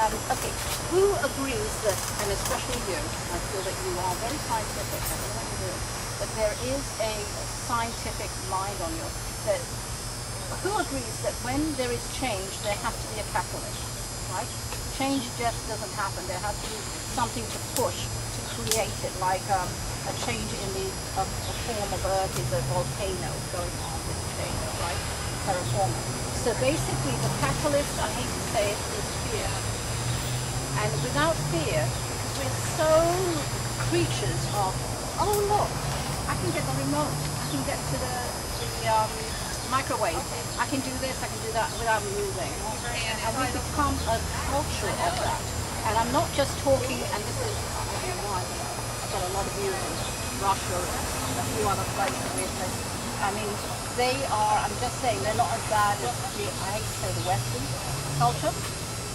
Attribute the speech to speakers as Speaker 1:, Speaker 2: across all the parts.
Speaker 1: Okay, who agrees that, and especially you, I feel that you are very scientific, I don't know what you do, but there is a scientific mind on you, that who agrees that when there is change, there has to be a catalyst, right? Change just doesn't happen. There has to be something to push, to create it, like a change in the form of Earth is a volcano going on with change, right? Terraforming. So basically the catalyst, I hate to say it, is fear. And without fear, because we're so creatures of, oh look, I can get the remote, I can get to the microwave, I can do this, I can do that without moving. And we become a culture of that. And I'm not just talking, and this is, I don't know why, but I've got a lot of views in Russia and a few other places, weird places. I mean, they are, I'm just saying, they're not as bad as I hate to say the Western culture,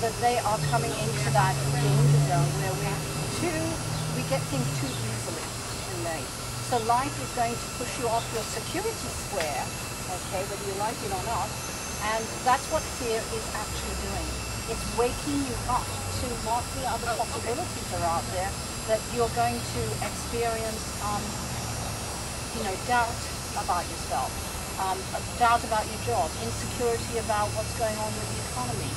Speaker 1: but they are coming into that danger zone where we get things too easily in life. So life is going to push you off your security square, okay, whether you like it or not, and that's what fear is actually doing. It's waking you up to what the other possibilities are out there, that you're going to experience, doubt about yourself, doubt about your job, insecurity about what's going on with the economy,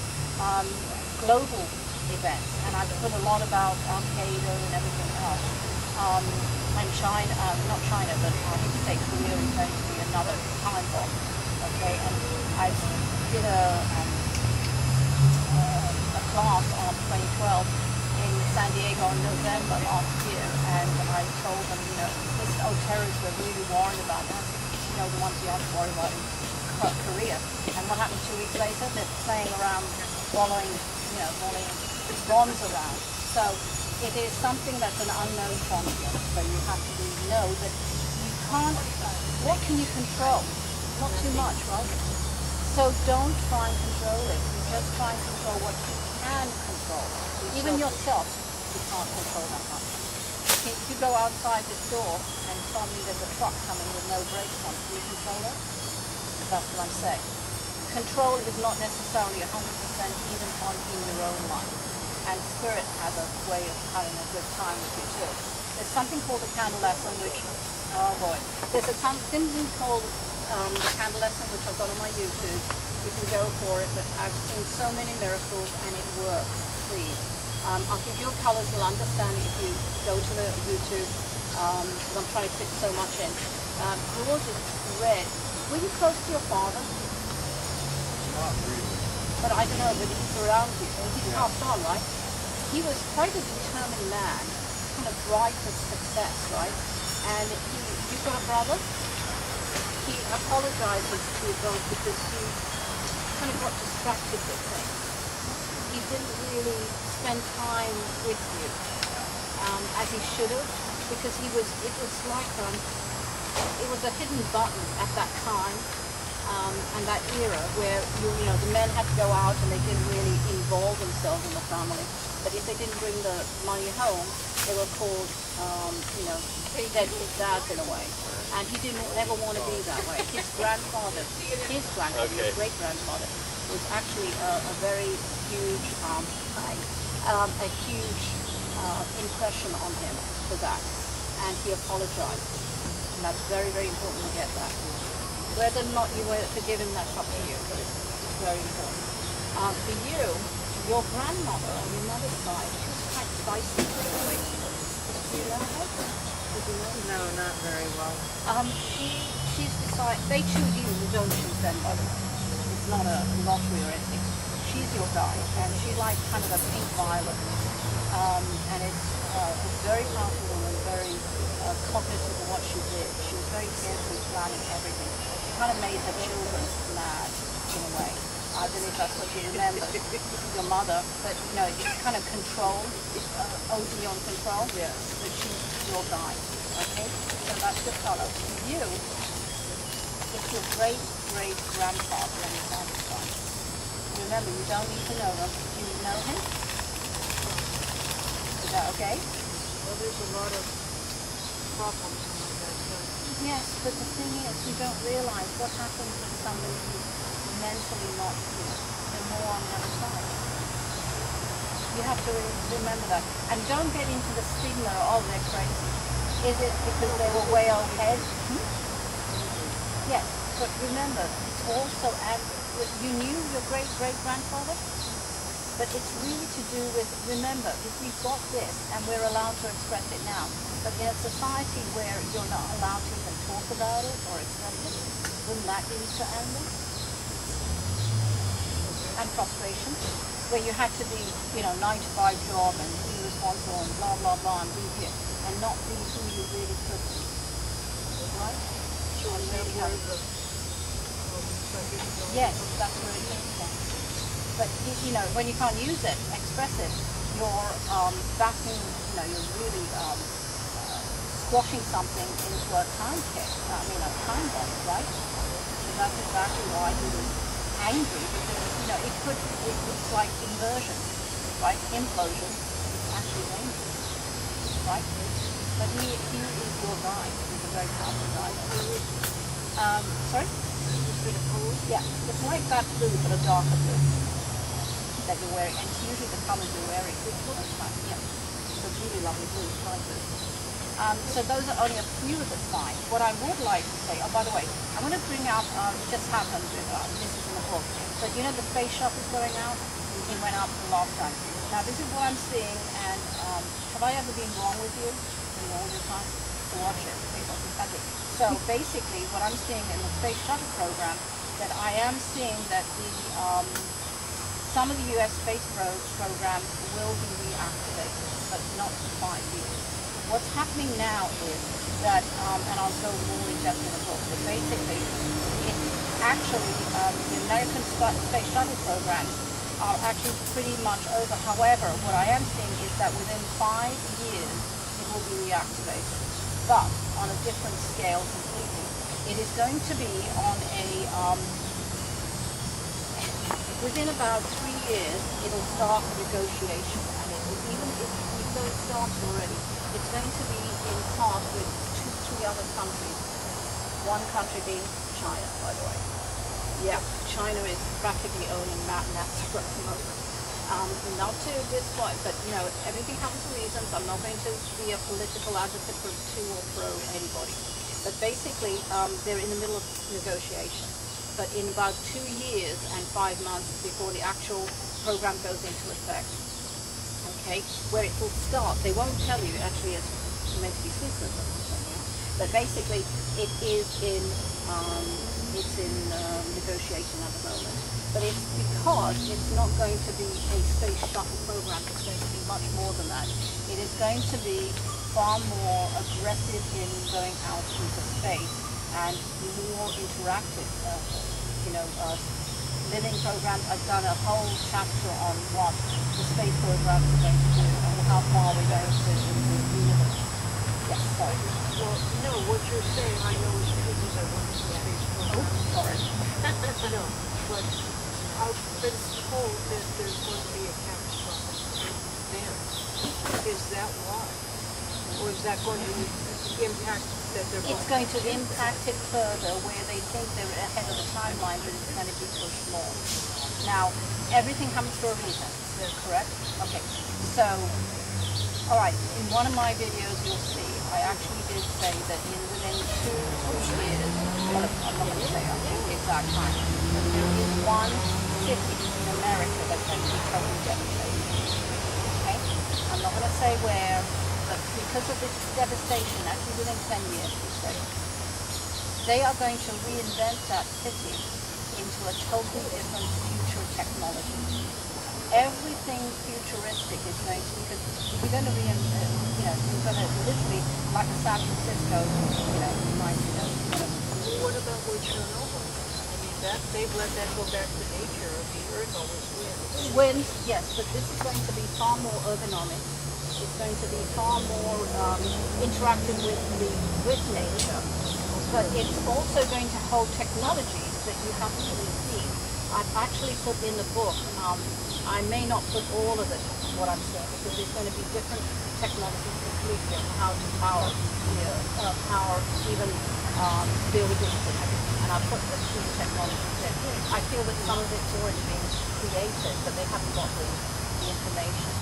Speaker 1: global events, and I've put a lot about Al-Qaeda and everything else. And China, not China, but I hate to say Korea is going to be another time bomb. Okay, and I did a class on 2012 in San Diego in November last year, and I told them, these terrorists were really worried about us. The ones you have to worry about in Korea. And what happened 2 weeks later? They're playing around, volleying bombs around. So it is something that's an unknown quantity. So you have to know that you can't, what can you control? Not too much, right? So don't try and control it. You just try and control what you can control. Even yourself, you can't control that much. If you go outside this door and suddenly there's a truck coming with no brakes on, can you control it? That's what I'm saying. Control is not necessarily 100% even in your own life. And spirit has a way of having a good time with you too. There's something called the candle lesson, which, oh boy, there's something called the candle lesson, which I've got on my YouTube. You can go for it, but I've seen so many miracles and it works. Please. I'll give you colors, you'll understand if you go to the YouTube, because I'm trying to fit so much in. Yours is red. Were you close to your father?
Speaker 2: Not really.
Speaker 1: But I don't know, but he's around you. He's passed on, right? He was quite a determined man, kind of drive for success, right? And you've got a brother? He apologizes to you both because he kind of got distracted with things. He didn't really spend time with you as he should have, because it was like it was a hidden button at that time and that era where the men had to go out and they didn't really involve themselves in the family. But if they didn't bring the money home, they were called dead dads in a way. And he never want to be that way. His grandfather, his great grandfather, was actually a very huge impression on him for that, and he apologized, and that's very, very important to get that. Whether or not you forgive him, that's up to you, but it's very important. For you, your grandmother on your mother's side, she was quite spicy. Do you know her? Did you know?
Speaker 3: No, not very well.
Speaker 1: She's decided, they choose you, you don't choose them, by the way. It's not a lottery or anything. She's your guy, and she's like kind of a pink violet. And it's a very powerful woman, very cognitive of what she did. She was very carefully planning everything. She kind of made her children mad, in a way. I don't know if that's what you remember, your mother, but it's kind of control, OD on control.
Speaker 3: Yeah.
Speaker 1: But she's your guy, okay? So that's the color. For you, it's your great-great-grandfather on your father's side. Remember, you don't need to know them. Do you know him? Is that okay?
Speaker 3: Well, there's a lot of problems in that sense.
Speaker 1: Yes, but the thing is, you don't realize what happens when somebody who's mentally not, they're more on the other side. You have to remember that. And don't get into the stigma, oh, they're crazy. Is it because they were way ahead? Yes, but remember, it's also, and you knew your great-great-grandfather? But it's really to do with, remember, if we've got this and we're allowed to express it now, but in a society where you're not allowed to even talk about it or express it, wouldn't that lead to anger? And frustration, where you had to be, 9-to-5 job and be responsible and blah, blah, blah, and be here, and not be who you really could be. Right?
Speaker 3: So is that
Speaker 1: really
Speaker 3: where
Speaker 1: have-
Speaker 3: the
Speaker 1: Yes, that's where it came from. But when you can't use it, express it, you're backing, you're really squashing something into a time a time bomb, right? So that's exactly why he was angry, because it's like inversion, right? Implosion is actually dangerous, right? But he is your guy. He's a very powerful guy. Sorry? Yeah, it's like that blue, but a darker blue that you're wearing, and it's usually the colors you're wearing. Well, that's fine. Yeah, it's a really lovely blue, like this. So those are only a few of the signs. What I would like to say, oh, by the way, I'm going to bring up, it just happened with, this is in the book, but the space shuttle is going out? It went out the last time. Now this is what I'm seeing, and have I ever been wrong with you in all your time? To watch it. So basically, what I'm seeing in the space shuttle program, that I am seeing that some of the U.S. space programs will be reactivated, but not for 5 years. What's happening now is that, and I'll go more in depth in the book, but basically, the American space shuttle programs are actually pretty much over. However, what I am seeing is that within 5 years, it will be reactivated, but on a different scale completely. It is going to be on a, within about 3 years, it'll start the negotiation. And even if it starts already, it's going to be in part with 2-3 other countries. One country being China, by the way. Yeah, China is practically owning NASA at the moment. Not to this point, but everything happens for reasons. I'm not going to be a political advocate for to or pro anybody. But basically, they're in the middle of negotiation. But in about 2 years and 5 months before the actual program goes into effect, okay, where it will start, they won't tell you, actually it's meant to be secret, but basically it is in negotiation at the moment. But it's because it's not going to be a space shuttle program, it's going to be much more than that. It is going to be far more aggressive in going out into space and more interactive. Living programs. I've done a whole chapter on what the space programs are going to do and how far we're going to into the universe. Yes, sorry.
Speaker 3: Well, no, what you're saying I know is true because I went to the space program.
Speaker 1: Oh, sorry.
Speaker 3: No, but I've been told that there's going to be a catastrophic event. Is that why? Or is that going to impact that they're
Speaker 1: It's going to impact it further where they think they're ahead of the timeline, but it's going to be pushed more. Now, everything happens for a reason, correct? Okay, so, all right, in one of my videos you'll see, I actually did say that within 2 years, well, I'm not going to say the exact time, but there is one city in America that's going to be totally devastated. Okay? I'm not going to say where, but because of this devastation, actually within 10 years, we say, they are going to reinvent that city into a totally different future technology. Everything futuristic is going to, because we're going to reinvent, we're going to literally, like a San Francisco,
Speaker 3: What about with Chernobyl? I mean, they've let that go back to nature. The earth always wins.
Speaker 1: Winds, yes, but this is going to be far more ergonomic. It's going to be far more interactive with nature. But it's also going to hold technologies that you haven't really seen. I've actually put in the book, I may not put all of it, what I'm saying, because there's going to be different technologies completely on how to power even buildings and everything. And I've put the key technologies in. I feel that some of it's already been created, but they haven't got the information.